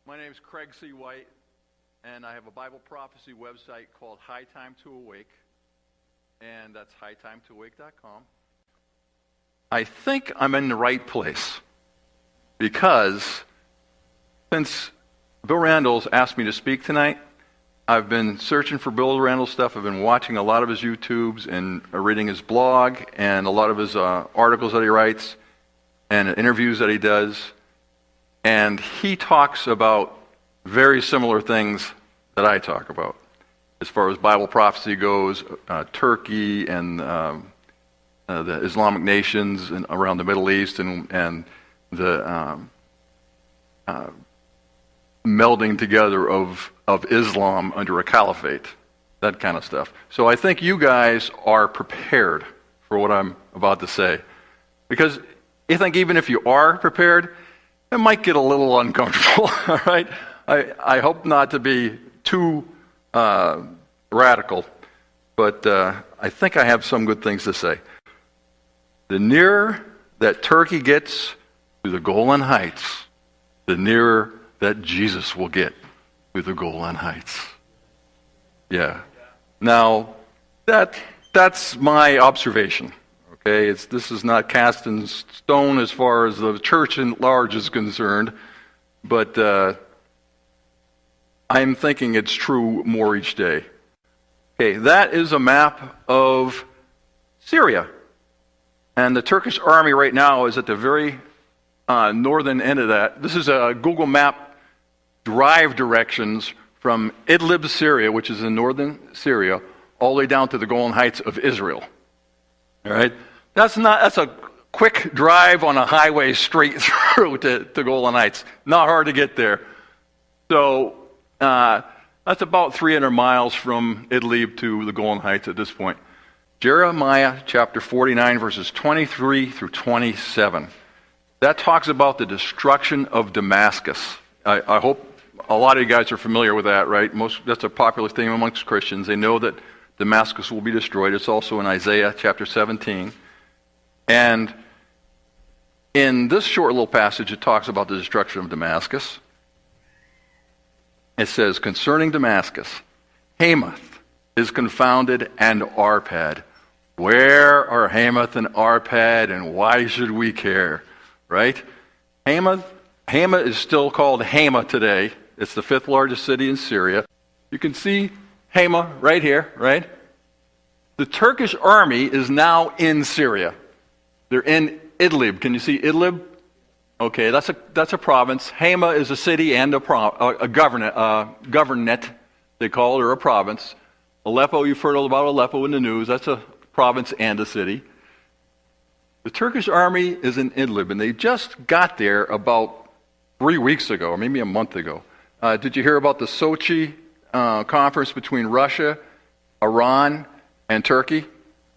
My name is Craig C. White, and I have a Bible prophecy website called High Time to Awake, and that's hightimetoawake.com. I think I'm in the right place because since Bill Randles asked me to speak tonight, I've been searching for Bill Randles stuff. I've been watching a lot of his YouTubes and reading his blog and a lot of his articles that he writes and interviews that he does. And he talks about very similar things that I talk about as far as Bible prophecy goes, Turkey and the Islamic nations and around the Middle East and the melding together of Islam under a caliphate, that kind of stuff. So I think you guys are prepared for what I'm about to say. Because I think even if you are prepared, it might get a little uncomfortable, all right? I hope not to be too radical, but I think I have some good things to say. The nearer that Turkey gets to the Golan Heights, the nearer that Jesus will get to the Golan Heights. Yeah. Now, that's my observation. Okay, this is not cast in stone as far as the church at large is concerned, but I'm thinking it's true more each day. Okay, that is a map of Syria. And the Turkish army right now is at the very northern end of that. This is a Google map drive directions from Idlib, Syria, which is in northern Syria, all the way down to the Golan Heights of Israel. All right? That's a quick drive on a highway straight through to Golan Heights. Not hard to get there. So that's about 300 miles from Idlib to the Golan Heights at this point. Jeremiah chapter 49, verses 23 through 27. That talks about the destruction of Damascus. I hope a lot of you guys are familiar with that, right? That's a popular theme amongst Christians. They know that Damascus will be destroyed. It's also in Isaiah chapter 17. And in this short little passage, it talks about the destruction of Damascus. It says, concerning Damascus, Hamath is confounded and Arpad. Where are Hamath and Arpad, and why should we care? Right? Hamah is still called Hamah today. It's the 5th largest city in Syria. You can see Hamah right here, right? The Turkish army is now in Syria. They're in Idlib. Can you see Idlib? Okay, that's a province. Hamah is a city and a governorate, they call it, or a province. Aleppo, you've heard all about Aleppo in the news. That's a province and a city. The Turkish army is in Idlib, and they just got there about 3 weeks ago, or maybe a month ago. Did you hear about the Sochi conference between Russia, Iran, and Turkey?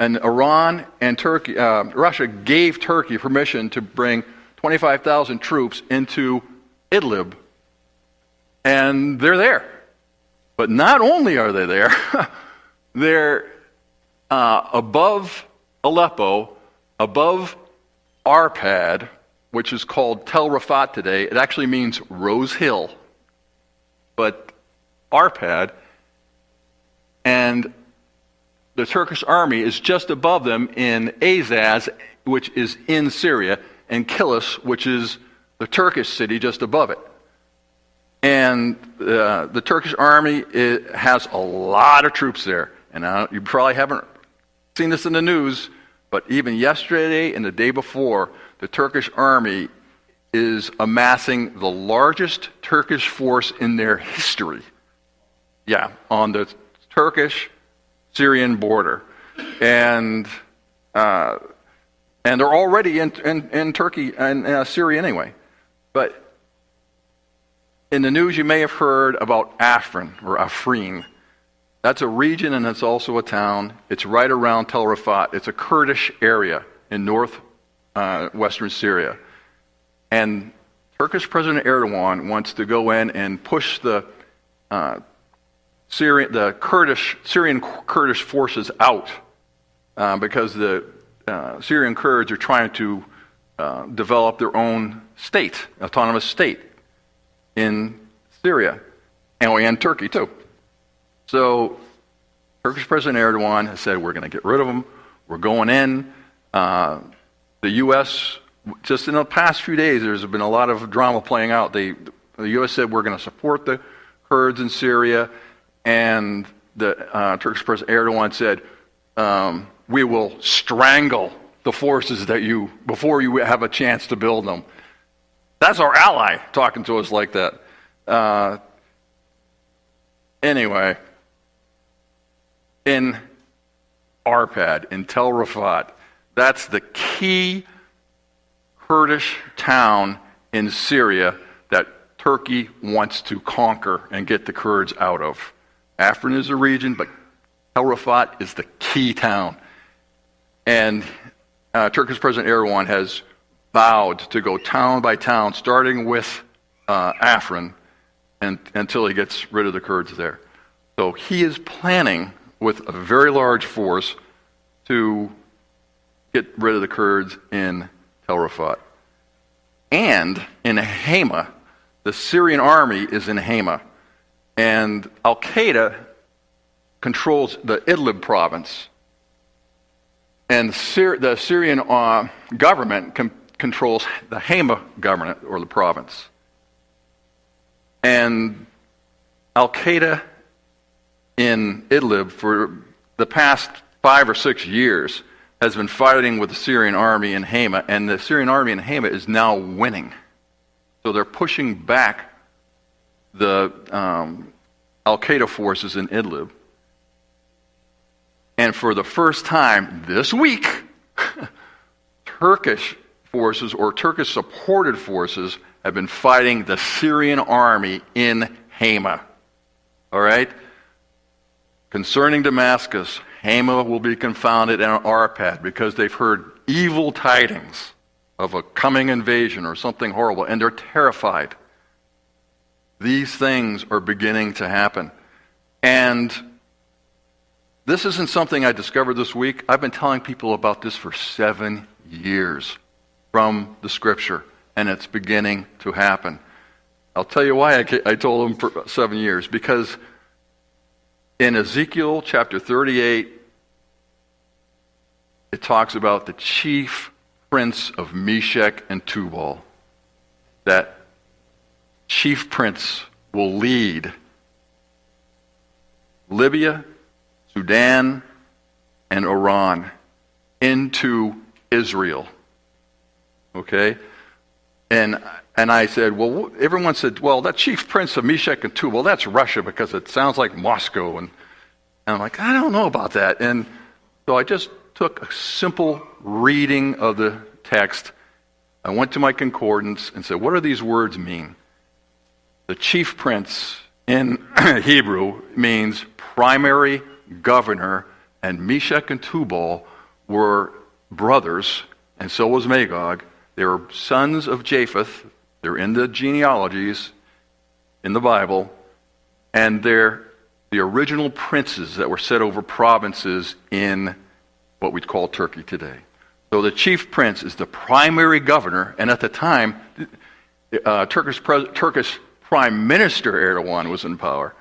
And Iran and Turkey, Russia gave Turkey permission to bring 25,000 troops into Idlib, and they're there. But not only are they there, they're above Aleppo, above Arpad, which is called Tell Rifaat today. It actually means Rose Hill, but Arpad, and the Turkish army is just above them in Azaz, which is in Syria, and Kilis, which is the Turkish city just above it. And the Turkish army has a lot of troops there. And you probably haven't seen this in the news, but even yesterday and the day before, the Turkish army is amassing the largest Turkish force in their history. Yeah, on the Turkish-Syrian border. And they're already in Turkey and Syria anyway. But in the news, you may have heard about Afrin. That's a region, and it's also a town. It's right around Tell Rifaat. It's a Kurdish area in northwestern Syria. And Turkish President Erdogan wants to go in and push the Syrian Kurdish forces out because the Syrian Kurds are trying to develop their own state, autonomous state in Syria, and Turkey too. So Turkish President Erdogan has said, we're going to get rid of them. We're going in. The U.S., just in the past few days, there's been a lot of drama playing out. The U.S. said, we're going to support the Kurds in Syria. And the Turkish President Erdogan said, we will strangle the forces before you have a chance to build them. That's our ally talking to us like that. Anyway, in Arpad, in Tell Rifaat, that's the key Kurdish town in Syria that Turkey wants to conquer and get the Kurds out of. Afrin is a region, but Tell Rifaat is the key town. And Turkish President Erdogan has vowed to go town by town, starting with Afrin, until he gets rid of the Kurds there. So he is planning with a very large force to get rid of the Kurds in Tell Rifaat. And in Hamah, the Syrian army is in Hamah, and Al-Qaeda controls the Idlib province, and the Syrian government controls the Hamah government, or the province. And Al-Qaeda in Idlib for the past 5 or 6 years has been fighting with the Syrian army in Hamah, and the Syrian army in Hamah is now winning. So they're pushing back the Al-Qaeda forces in Idlib. And for the first time this week, Turkish forces, or Turkish-supported forces, have been fighting the Syrian army in Hamah. All right? Concerning Damascus, Hamah will be confounded in Arpad because they've heard evil tidings of a coming invasion or something horrible, and they're terrified. These things are beginning to happen. And this isn't something I discovered this week. I've been telling people about this for 7 years from the Scripture, and it's beginning to happen. I'll tell you why I told them for 7 years. Because in Ezekiel chapter 38, it talks about the chief prince of Meshech and Tubal. That chief prince will lead Libya, Sudan, and Iran into Israel. Okay? And I said, well, everyone said, well, that chief prince of Meshech and Tubal, that's Russia because it sounds like Moscow. And I'm like, I don't know about that. And so I just took a simple reading of the text. I went to my concordance and said, what do these words mean? The chief prince in Hebrew means primary governor, and Meshech and Tubal were brothers, and so was Magog. They were sons of Japheth. They're in the genealogies in the Bible, and they're the original princes that were set over provinces in what we'd call Turkey today. So the chief prince is the primary governor, and at the time, Turkish Prime Minister Erdogan was in power.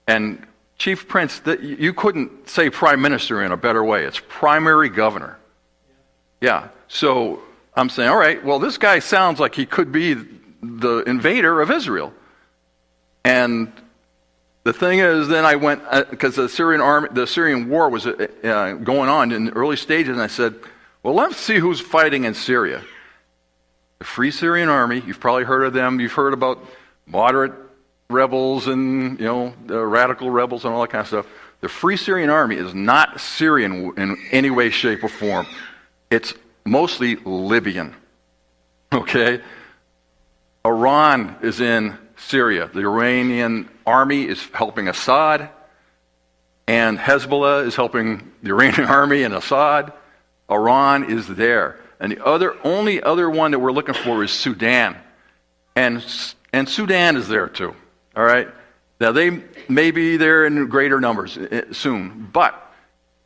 And chief prince, you couldn't say prime minister in a better way. It's primary governor. Yeah, so I'm saying, all right, well, this guy sounds like he could be the invader of Israel. And the thing is, then I went, because the Syrian war was going on in the early stages, and I said, well, let's see who's fighting in Syria. The Free Syrian Army, you've probably heard of them. You've heard about moderate rebels and, the radical rebels and all that kind of stuff. The Free Syrian Army is not Syrian in any way, shape, or form. It's mostly Libyan. Okay? Iran is in Syria. The Iranian army is helping Assad, and Hezbollah is helping the Iranian army and Assad. Iran is there. And the only other one that we're looking for is Sudan. And Sudan is there too. All right? Now, they may be there in greater numbers soon. But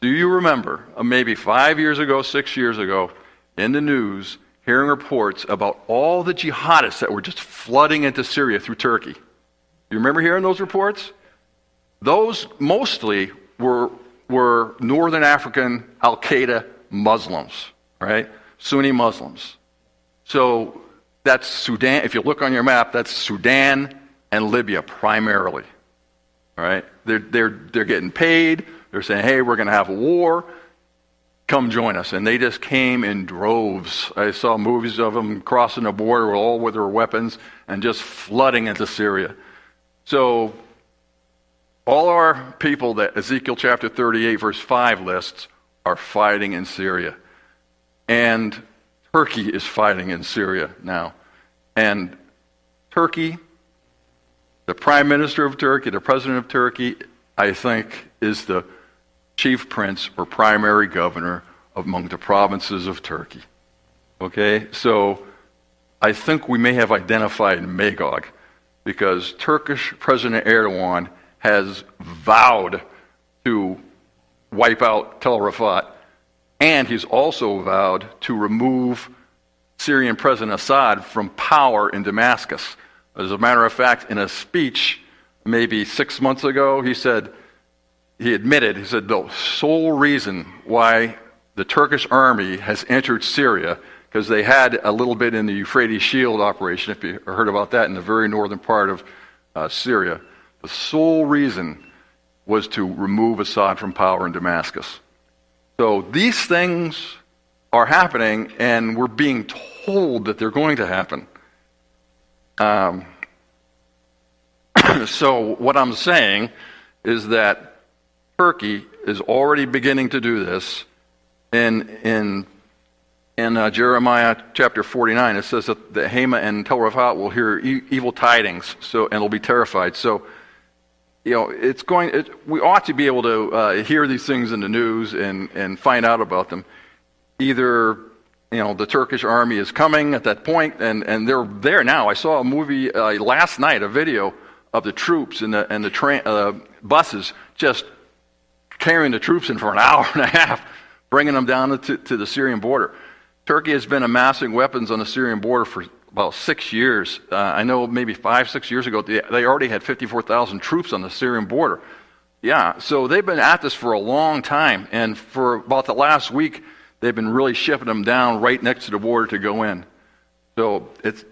do you remember, maybe 5 years ago, 6 years ago, in the news, hearing reports about all the jihadists that were just flooding into Syria through Turkey? You remember hearing those reports? Those mostly were Northern African Al-Qaeda Muslims, right? Sunni Muslims. So that's Sudan. If you look on your map, that's Sudan and Libya primarily. All right? They're getting paid. They're saying, hey, we're going to have a war. Come join us. And they just came in droves. I saw movies of them crossing the border all with their weapons and just flooding into Syria. So all our people that Ezekiel chapter 38 verse 5 lists are fighting in Syria. And Turkey is fighting in Syria now. And Turkey, the Prime Minister of Turkey, the President of Turkey, I think is the chief prince or primary governor among the provinces of Turkey. Okay? So I think we may have identified Magog because Turkish President Erdogan has vowed to wipe out Tell Rifaat, and he's also vowed to remove Syrian President Assad from power in Damascus. As a matter of fact, in a speech maybe 6 months ago, he said the sole reason why the Turkish army has entered Syria, because they had a little bit in the Euphrates Shield operation, if you heard about that, in the very northern part of Syria. The sole reason was to remove Assad from power in Damascus. So these things are happening, and we're being told that they're going to happen. So what I'm saying is that Turkey is already beginning to do this. In Jeremiah chapter 49, it says that the Hamah and Tell Rifaat will hear evil tidings, and they'll be terrified. So, we ought to be able to hear these things in the news and find out about them. Either, the Turkish army is coming at that point, and they're there now. I saw a movie last night, a video of the troops and the buses just carrying the troops in for an hour and a half, bringing them down to the Syrian border. Turkey has been amassing weapons on the Syrian border for about 6 years. I know maybe 5-6 years ago, they already had 54,000 troops on the Syrian border. Yeah, so they've been at this for a long time, and for about the last week, they've been really shipping them down right next to the border to go in. So it's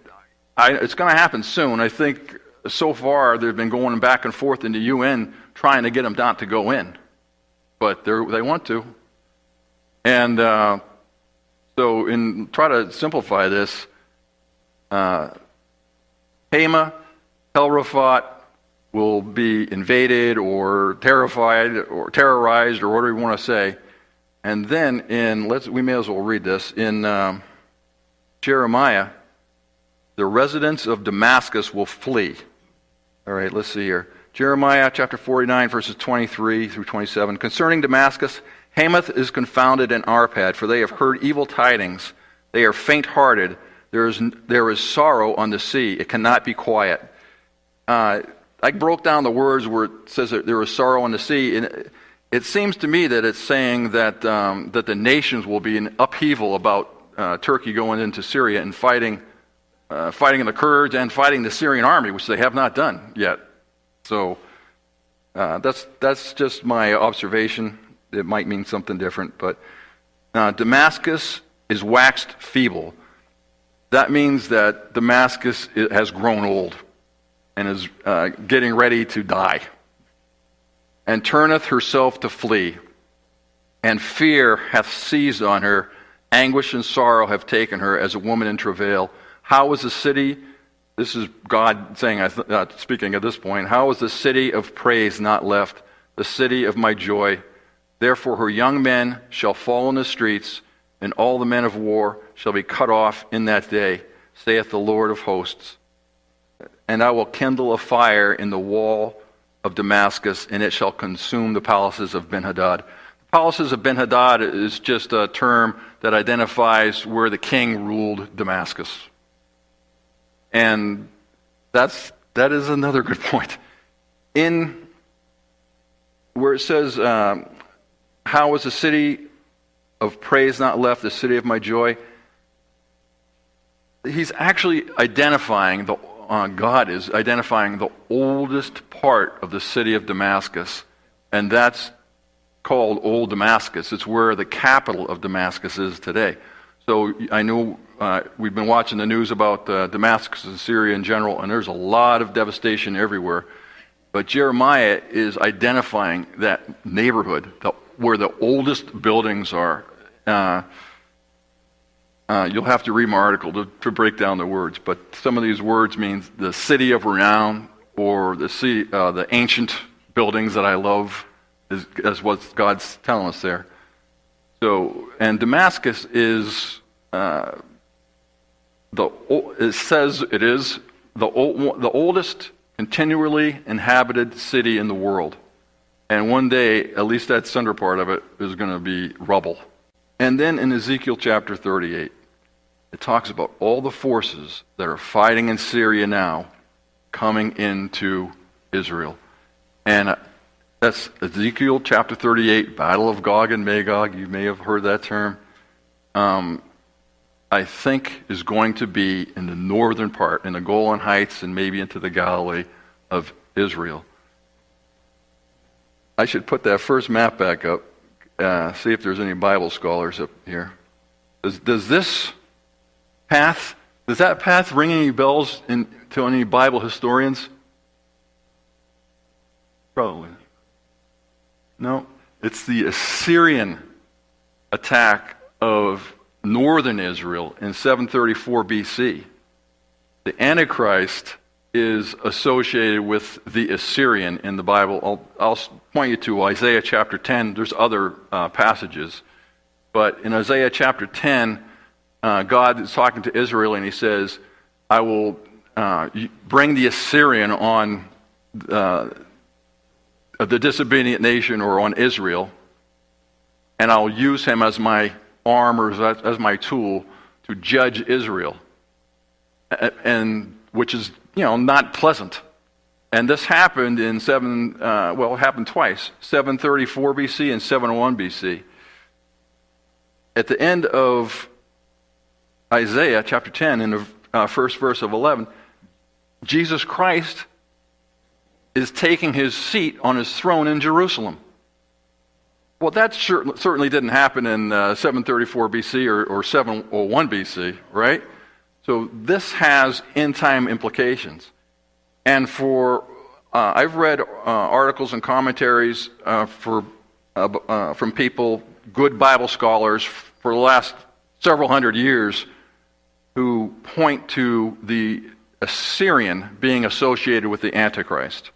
going to happen soon. I think so far they've been going back and forth in the UN trying to get them not to go in, but they want to. And so try to simplify this, Hamah, Tell Rifaat will be invaded or terrified or terrorized or whatever you want to say. And then we may as well read this. In Jeremiah, the residents of Damascus will flee. All right, let's see here. Jeremiah chapter 49, verses 23 through 27. Concerning Damascus, Hamath is confounded and Arpad, for they have heard evil tidings. They are faint-hearted. There is sorrow on the sea. It cannot be quiet. I broke down the words where it says that there is sorrow on the sea, and it seems to me that it's saying that the nations will be in upheaval about Turkey going into Syria and fighting the Kurds and fighting the Syrian army, which they have not done yet. So that's just my observation. It might mean something different, but Damascus is waxed feeble. That means that Damascus has grown old and is getting ready to die. And turneth herself to flee, and fear hath seized on her, anguish and sorrow have taken her as a woman in travail. How is the city, this is God saying, speaking at this point, how is the city of praise not left, the city of my joy? Therefore her young men shall fall in the streets, and all the men of war shall be cut off in that day, saith the Lord of hosts. And I will kindle a fire in the wall of Damascus, and it shall consume the palaces of Ben-Hadad. The palaces of Ben-Hadad is just a term that identifies where the king ruled Damascus. And that is another good point. In where it says, how is the city of praise not left, the city of my joy? He's actually identifying God is identifying the oldest part of the city of Damascus, and that's called Old Damascus. It's where the capital of Damascus is today. So I know we've been watching the news about Damascus and Syria in general, and there's a lot of devastation everywhere. But Jeremiah is identifying that neighborhood where the oldest buildings are. You'll have to read my article to break down the words, but some of these words mean the city of renown, or the ancient buildings that I love, is what God's telling us there. So, and Damascus is it says it is the oldest continually inhabited city in the world, and one day, at least that center part of it, is going to be rubble. And then in Ezekiel chapter 38, it talks about all the forces that are fighting in Syria now coming into Israel. And that's Ezekiel chapter 38, Battle of Gog and Magog. You may have heard that term. I think is going to be in the northern part, in the Golan Heights and maybe into the Galilee of Israel. I should put that first map back up, see if there's any Bible scholars up here. Does that path ring any bells to any Bible historians? Probably. No, it's the Assyrian attack of northern Israel in 734 BC. The Antichrist is associated with the Assyrian in the Bible. I'll point you to Isaiah chapter 10. There's other passages. But in Isaiah chapter 10, God is talking to Israel, and he says, I will bring the Assyrian on the disobedient nation, or on Israel, and I'll use him as my arm, or as my tool to judge Israel, and which is not pleasant. And this happened in it happened twice, 734 BC and 701 BC. At the end of Isaiah chapter 10, in the first verse of 11, Jesus Christ is taking his seat on his throne in Jerusalem. Well, that certainly didn't happen in 734 BC or 701 BC, right? So this has end-time implications. And I've read articles and commentaries from people, good Bible scholars, for the last several hundred years, who point to the Assyrian being associated with the Antichrist.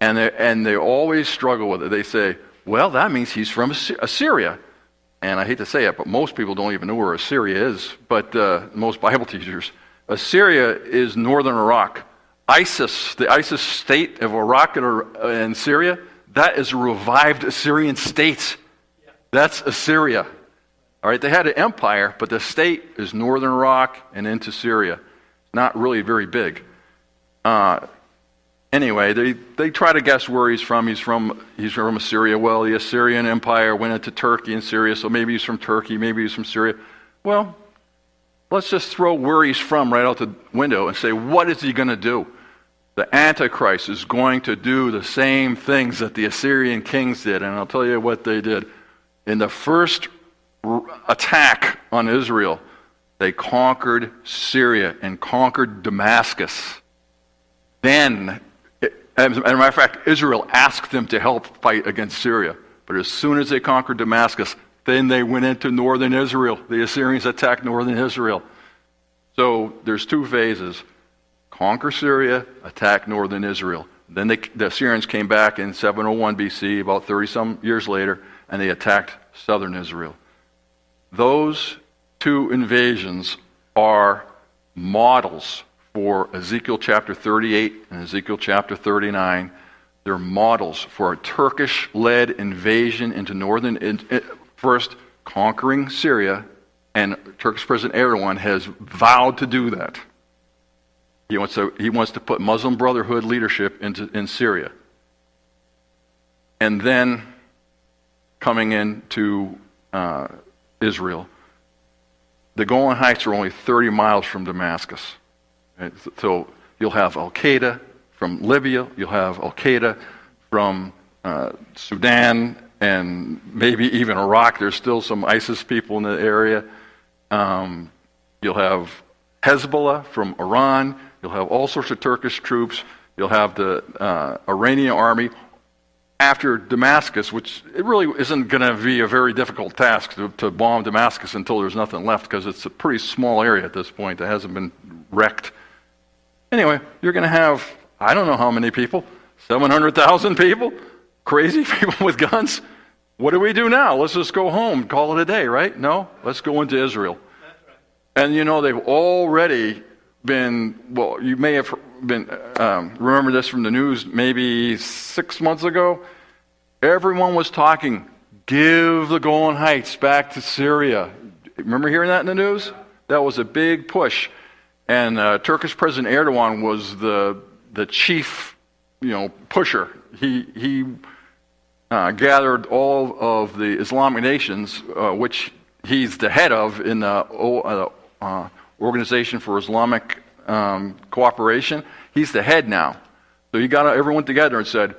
And they always struggle with it. They say, well, that means he's from Assyria. And I hate to say it, but most people don't even know where Assyria is, but most Bible teachers. Assyria is northern Iraq. ISIS, the ISIS state of Iraq and Syria, that is a revived Assyrian state. That's Assyria. All right, they had an empire, but the state is northern Iraq and into Syria. Not really very big. Anyway, they try to guess where he's from. He's from Assyria. Well, the Assyrian Empire went into Turkey and Syria, so maybe he's from Turkey, maybe he's from Syria. Well, let's just throw where he's from right out the window and say, what is he going to do? The Antichrist is going to do the same things that the Assyrian kings did, and I'll tell you what they did. In the first attack on Israel, they conquered Syria and conquered Damascus. Then, as a matter of fact, Israel asked them to help fight against Syria. But as soon as they conquered Damascus, then they went into northern Israel. The Assyrians attacked northern Israel. So there's two phases. Conquer Syria, attack northern Israel. Then the Assyrians came back in 701 BC, about 30-some years later, and they attacked southern Israel. Those two invasions are models for Ezekiel chapter 38 and Ezekiel chapter 39. They're models for a Turkish-led invasion into northern, first conquering Syria, and Turkish President Erdogan has vowed to do that. He wants to put Muslim Brotherhood leadership in Syria. And then coming into Israel. The Golan Heights are only 30 miles from Damascus. So you'll have Al-Qaeda from Libya, you'll have Al-Qaeda from Sudan, and maybe even Iraq. There's still some ISIS people in the area. You'll have Hezbollah from Iran. You'll have all sorts of Turkish troops. You'll have the Iranian army after Damascus, which it really isn't going to be a very difficult task to bomb Damascus until there's nothing left, because it's a pretty small area at this point that hasn't been wrecked. Anyway, you're going to have, I don't know how many people, 700,000 people, crazy people with guns. What do we do now? Let's just go home, call it a day, right? No, let's go into Israel. That's right. And you know, they've already been, well, you may have been, remember this from the news maybe 6 months ago. Everyone was talking, give the Golan Heights back to Syria. Remember hearing that in the news? That was a big push. And Turkish President Erdogan was the chief, pusher. He gathered all of the Islamic nations, which he's the head of in the Organization for Islamic Cooperation. He's the head now. So he got everyone together and said,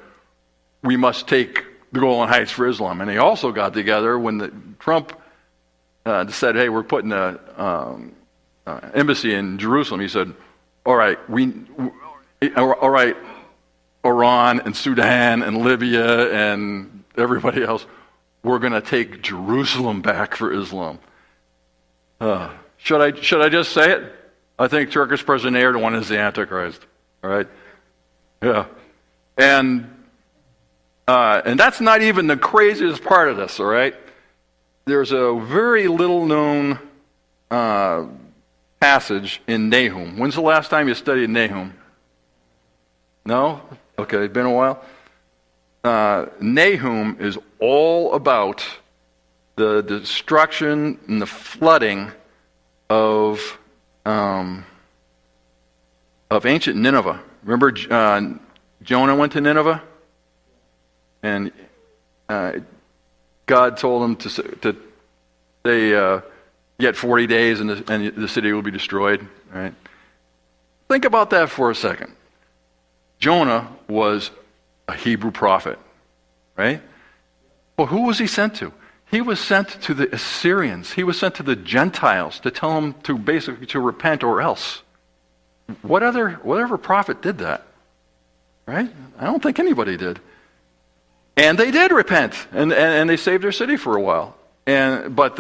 we must take the Golan Heights for Islam. And they also got together when Trump said, hey, we're putting an embassy in Jerusalem. He said, all right, Iran and Sudan and Libya and everybody else, we're going to take Jerusalem back for Islam. Should I just say it? I think Turkish President Erdogan is the Antichrist. All right? Yeah. And that's not even the craziest part of this, all right? There's a very little known passage in Nahum. When's the last time you studied Nahum? No? Okay, been a while. Nahum is all about the destruction and the flooding of ancient Nineveh. Remember, Jonah went to Nineveh, and God told him to say, "Yet 40 days, and the city will be destroyed." Right? Think about that for a second. Jonah was a Hebrew prophet, right? Well, who was he sent to? He was sent to the Assyrians. He was sent to the Gentiles to tell them to basically to repent or else. Whatever prophet did that, right? I don't think anybody did. And they did repent, and they saved their city for a while. But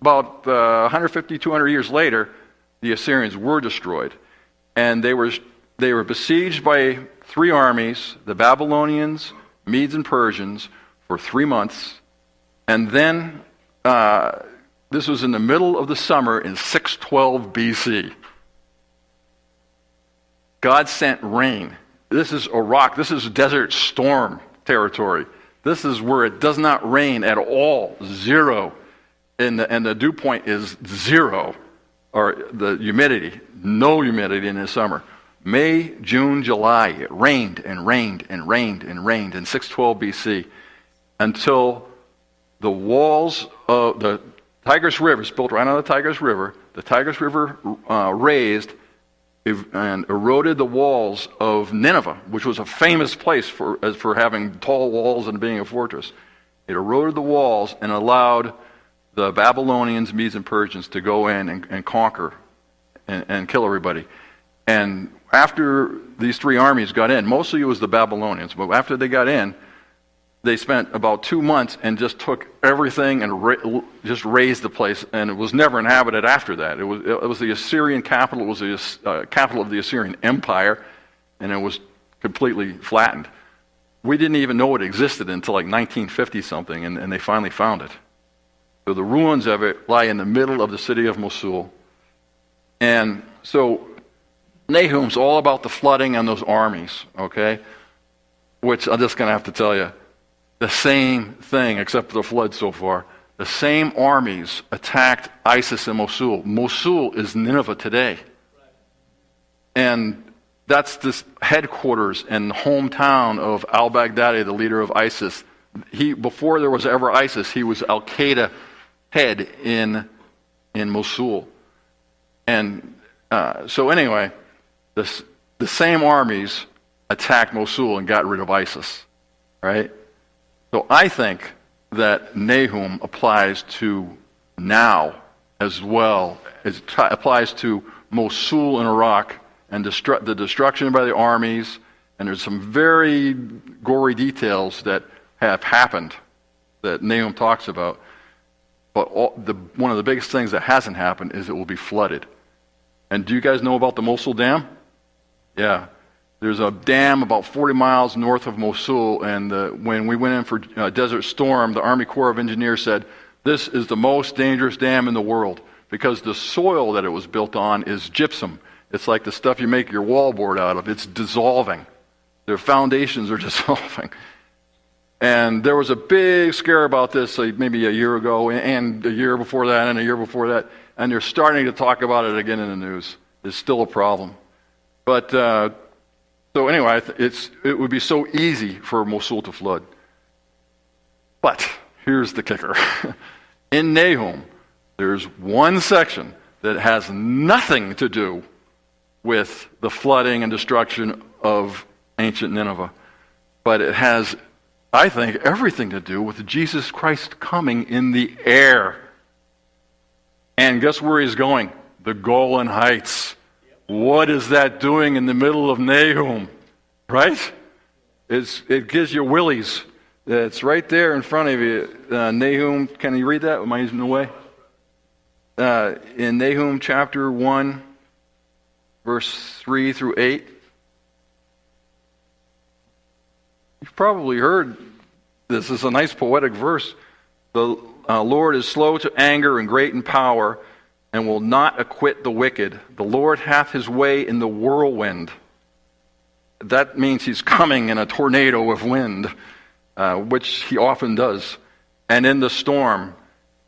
about 150, 200 years later, the Assyrians were destroyed, and they were besieged by three armies: the Babylonians, Medes, and Persians, for 3 months. And then, this was in the middle of the summer in 612 BC. God sent rain. This is Iraq. This is desert storm territory. This is where it does not rain at all. Zero. And the dew point is zero. Or the humidity. No humidity in the summer. May, June, July, it rained and rained and rained and rained in 612 BC until the walls of the Tigris River, it's built right on the Tigris River. The Tigris River raised and eroded the walls of Nineveh, which was a famous place for having tall walls and being a fortress. It eroded the walls and allowed the Babylonians, Medes, and Persians to go in and conquer and kill everybody. And after these three armies got in, mostly it was the Babylonians, but after they got in, they spent about 2 months and just took everything and just razed the place, and it was never inhabited after that. It was the Assyrian capital. It was the capital of the Assyrian Empire, and it was completely flattened. We didn't even know it existed until like 1950-something, and they finally found it. So the ruins of it lie in the middle of the city of Mosul. And so Nahum's all about the flooding and those armies, okay? Which I'm just going to have to tell you, the same thing except for the flood so far. The same armies attacked ISIS in Mosul. Mosul is Nineveh today. And that's this headquarters and hometown of al-Baghdadi, the leader of ISIS. Before there was ever ISIS, he was Al-Qaeda head in Mosul. And so anyway, the the same armies attacked Mosul and got rid of ISIS, right? So I think that Nahum applies to now as well as it applies to Mosul in Iraq and the destruction by the armies. And there's some very gory details that have happened that Nahum talks about. But one of the biggest things that hasn't happened is it will be flooded. And do you guys know about the Mosul Dam? Yeah. There's a dam about 40 miles north of Mosul, and when we went in for Desert Storm, the Army Corps of Engineers said, this is the most dangerous dam in the world because the soil that it was built on is gypsum. It's like the stuff you make your wallboard out of. It's dissolving. Their foundations are dissolving. And there was a big scare about this maybe a year ago, and a year before that, and a year before that, and they're starting to talk about it again in the news. It's still a problem. But so anyway, it would be so easy for Mosul to flood. But here's the kicker. In Nahum, there's one section that has nothing to do with the flooding and destruction of ancient Nineveh. But it has, I think, everything to do with Jesus Christ coming in the air. And guess where he's going? The Golan Heights. What is that doing in the middle of Nahum? Right? It gives you willies. It's right there in front of you. Nahum, can you read that? Am I using the way? In Nahum chapter 1, verse 3 through 8. You've probably heard this. Is a nice poetic verse. The Lord is slow to anger and great in power, and will not acquit the wicked. The Lord hath his way in the whirlwind. That means he's coming in a tornado of wind, which he often does, and in the storm,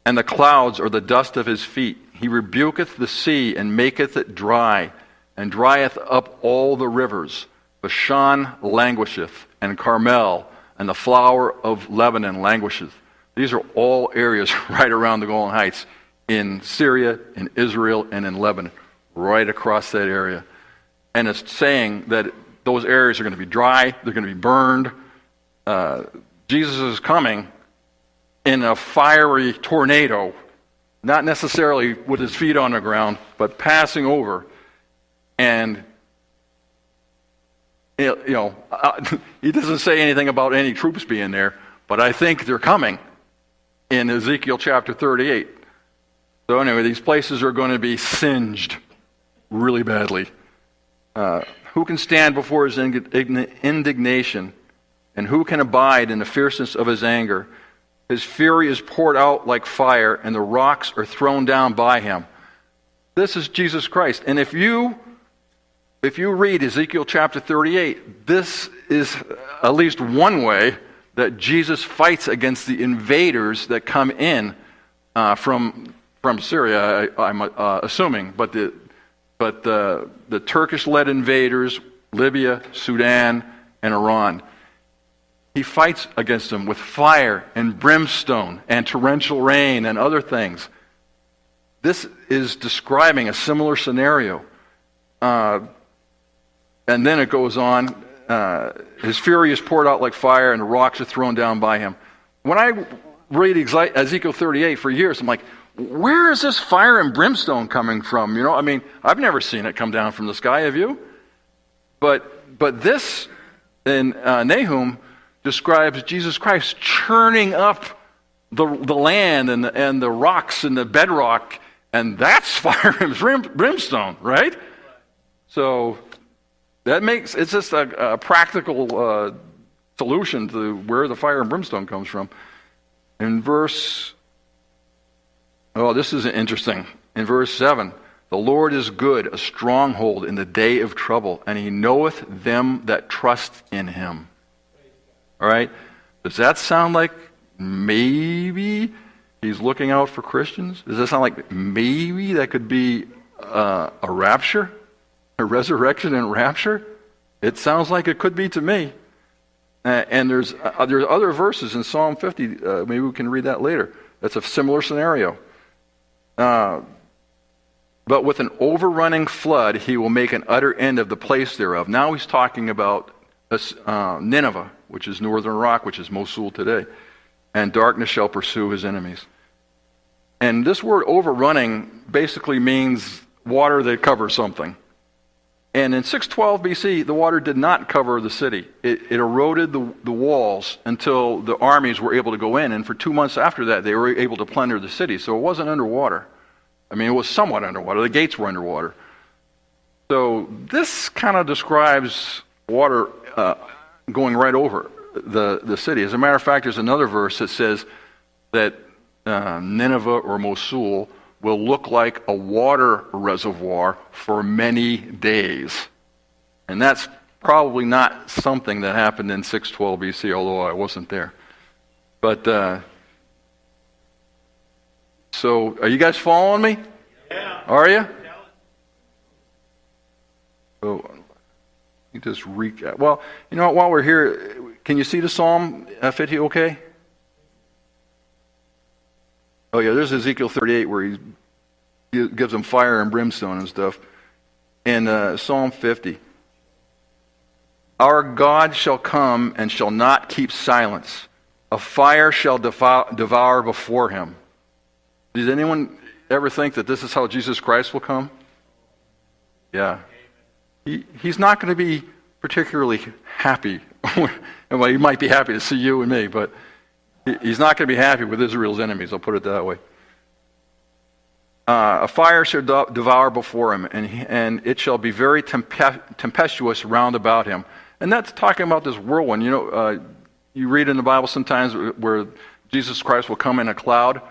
and the clouds are the dust of his feet. He rebuketh the sea and maketh it dry, and drieth up all the rivers. Bashan languisheth, and Carmel, and the flower of Lebanon languisheth. These are all areas right around the Golan Heights, in Syria, in Israel, and in Lebanon, right across that area. And it's saying that those areas are going to be dry, they're going to be burned. Jesus is coming in a fiery tornado, not necessarily with his feet on the ground, but passing over. And he doesn't say anything about any troops being there, but I think they're coming in Ezekiel chapter 38. So anyway, these places are going to be singed really badly. Who can stand before his indignation, and who can abide in the fierceness of his anger? His fury is poured out like fire, and the rocks are thrown down by him. This is Jesus Christ. And if you read Ezekiel chapter 38, this is at least one way that Jesus fights against the invaders that come in from Syria, I'm assuming, but the Turkish-led invaders, Libya, Sudan, and Iran. He fights against them with fire and brimstone and torrential rain and other things. This is describing a similar scenario. And then it goes on, his fury is poured out like fire and the rocks are thrown down by him. When I read Ezekiel 38 for years, I'm like, where is this fire and brimstone coming from? I've never seen it come down from the sky, have you? But this in Nahum describes Jesus Christ churning up the land and the rocks and the bedrock, and that's fire and brimstone, right? So it's just a practical solution to where the fire and brimstone comes from. In this is interesting. In verse 7, the Lord is good, a stronghold in the day of trouble, and he knoweth them that trust in him. All right? Does that sound like maybe he's looking out for Christians? Does that sound like maybe that could be a rapture? A resurrection and rapture? It sounds like it could be to me. And there's other verses in Psalm 50. Maybe we can read that later. That's a similar scenario. But with an overrunning flood, he will make an utter end of the place thereof. Now he's talking about Nineveh, which is northern Iraq, which is Mosul today. And darkness shall pursue his enemies. And this word overrunning basically means water that covers something. And in 612 BC, the water did not cover the city. It eroded the walls until the armies were able to go in. And for 2 months after that, they were able to plunder the city. So it wasn't underwater. I mean, it was somewhat underwater. The gates were underwater. So this kind of describes water going right over the city. As a matter of fact, there's another verse that says that Nineveh or Mosul will look like a water reservoir for many days. And that's probably not something that happened in 612 BC, although I wasn't there. But, so, are you guys following me? Yeah. Are you? So, you just recap. Well, you know what, while we're here, can you see the Psalm 50 okay? Oh yeah, there's Ezekiel 38 where he gives them fire and brimstone and stuff. And Psalm 50. Our God shall come and shall not keep silence. A fire shall devour before him. Does anyone ever think that this is how Jesus Christ will come? Yeah. He's not going to be particularly happy. Well, he might be happy to see you and me, but he's not going to be happy with Israel's enemies, I'll put it that way. A fire shall devour before him, and it shall be very tempestuous round about him. And that's talking about this whirlwind. You know, you read in the Bible sometimes where Jesus Christ will come in a cloud,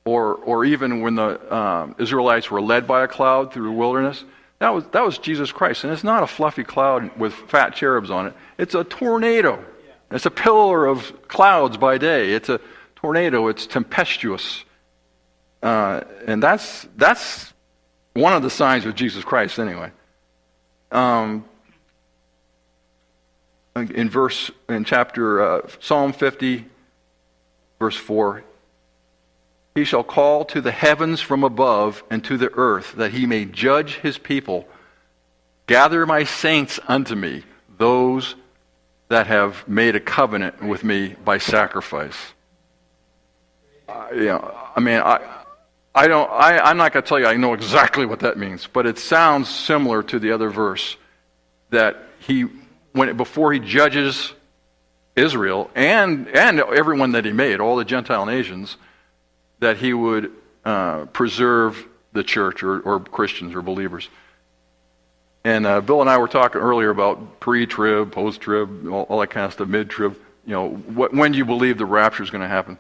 or even when the Israelites were led by a cloud through the wilderness. That was Jesus Christ. And it's not a fluffy cloud with fat cherubs on it. It's a tornado. It's a pillar of clouds by day. It's a tornado. It's tempestuous. And that's one of the signs of Jesus Christ anyway. In chapter Psalm 50, verse 4, he shall call to the heavens from above and to the earth, that he may judge his people. Gather my saints unto me, those that have made a covenant with me by sacrifice. I'm not going to tell you I know exactly what that means, but it sounds similar to the other verse, that before he judges Israel and everyone that he made, all the Gentile nations, that he would preserve the church or Christians or believers. And Bill and I were talking earlier about pre-trib, post-trib, all that kind of stuff, mid-trib. You know, when do you believe the rapture is going to happen?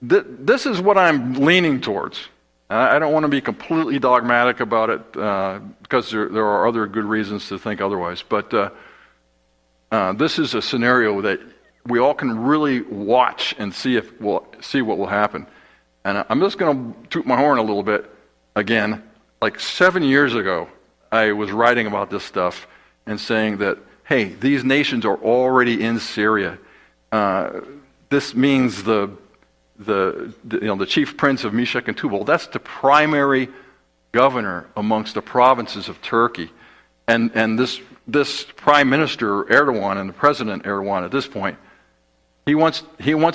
This is what I'm leaning towards. I don't want to be completely dogmatic about it because there are other good reasons to think otherwise. But this is a scenario that we all can really watch and see what will happen. And I'm just going to toot my horn a little bit again. Like 7 years ago, I was writing about this stuff and saying that, hey, these nations are already in Syria. This means the chief prince of Meshech and Tubal. That's the primary governor amongst the provinces of Turkey, and this prime minister Erdogan and the president Erdogan at this point, he wants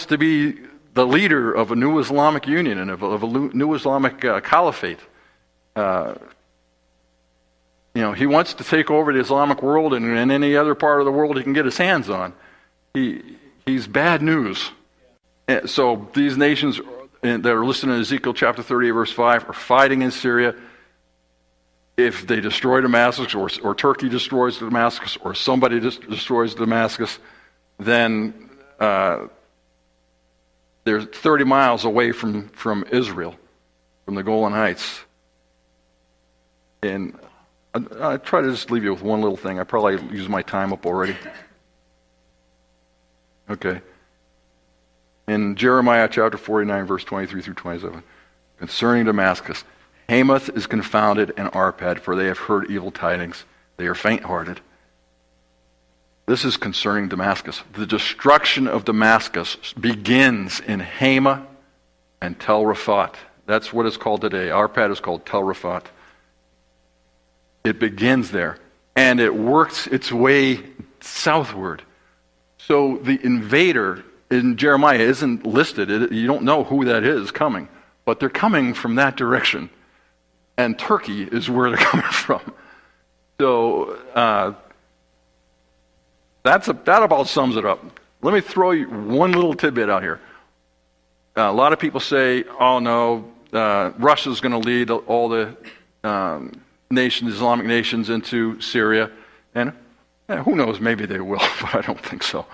to be the leader of a new Islamic Union and of a new Islamic caliphate. He wants to take over the Islamic world and any other part of the world he can get his hands on. He's bad news. And so these nations that are listed in Ezekiel chapter 38, verse 5, are fighting in Syria. If they destroy Damascus, or Turkey destroys Damascus, or somebody destroys Damascus, then they're 30 miles away from Israel, from the Golan Heights. And I try to just leave you with one little thing. I probably used my time up already. Okay. In Jeremiah chapter 49, verse 23 through 27, concerning Damascus, Hamath is confounded and Arpad, for they have heard evil tidings. They are faint-hearted. This is concerning Damascus. The destruction of Damascus begins in Hamah and Tell Rifaat. That's what it's called today. Arpad is called Tell Rifaat. It begins there, and it works its way southward. So the invader in Jeremiah isn't listed. You don't know who that is coming, but they're coming from that direction, and Turkey is where they're coming from. So that about sums it up. Let me throw you one little tidbit out here. A lot of people say, "Oh no, Russia's going to lead all the Islamic nations into Syria," and who knows? Maybe they will, but I don't think so.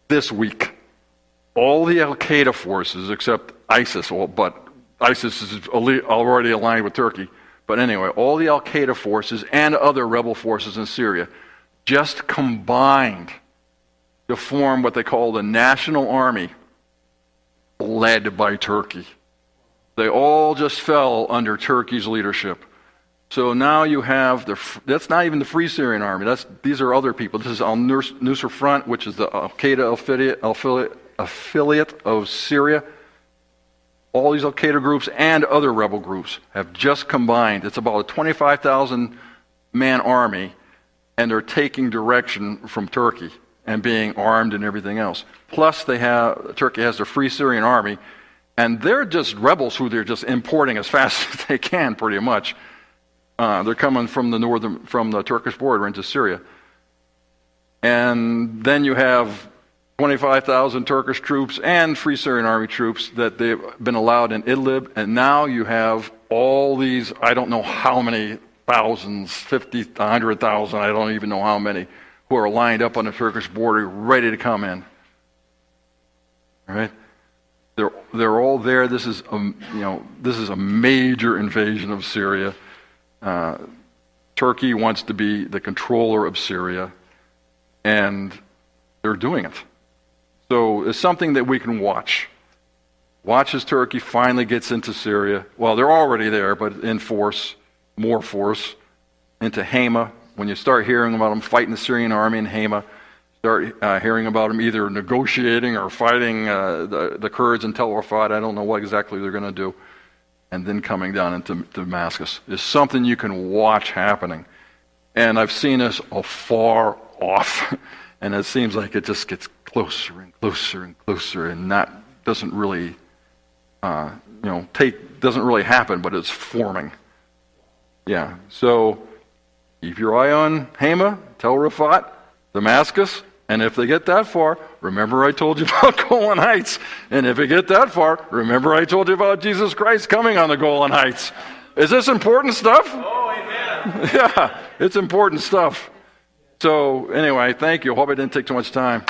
This week, all the Al Qaeda forces, except ISIS, but ISIS is already aligned with Turkey. But anyway, all the Al Qaeda forces and other rebel forces in Syria just combined to form what they call the National Army, led by Turkey. They all just fell under Turkey's leadership. So now you have that's not even the Free Syrian Army. These are other people. This is Al-Nusra Front, which is the Al Qaeda affiliate of Syria. All these Al Qaeda groups and other rebel groups have just combined. It's about a 25,000 man army, and they're taking direction from Turkey and being armed and everything else. Plus, Turkey has the Free Syrian Army, and they're just rebels who they're just importing as fast as they can, pretty much. They're coming from the Turkish border into Syria. And then you have 25,000 Turkish troops and Free Syrian Army troops that they've been allowed in Idlib. And now you have all these, I don't know how many thousands, 50, 100,000, I don't even know how many, who are lined up on the Turkish border ready to come in. All right? They're all there. This is a major invasion of Syria. Turkey wants to be the controller of Syria, and they're doing it. So it's something that we can watch. Watch as Turkey finally gets into Syria. Well, they're already there, but in force, more force, into Hamah. When you start hearing about them fighting the Syrian army in Hamah, start hearing about them either negotiating or fighting the Kurds in Tell Rifaat. I don't know what exactly they're going to do. And then coming down into Damascus is something you can watch happening. And I've seen this afar off, and it seems like it just gets closer and closer and closer, and that doesn't really, doesn't really happen, but it's forming. Yeah. So keep your eye on Hamah, Tell Rifaat, Damascus. And if they get that far, remember I told you about Golan Heights. And if they get that far, remember I told you about Jesus Christ coming on the Golan Heights. Is this important stuff? Oh, amen. Yeah, it's important stuff. So anyway, thank you. Hope I didn't take too much time.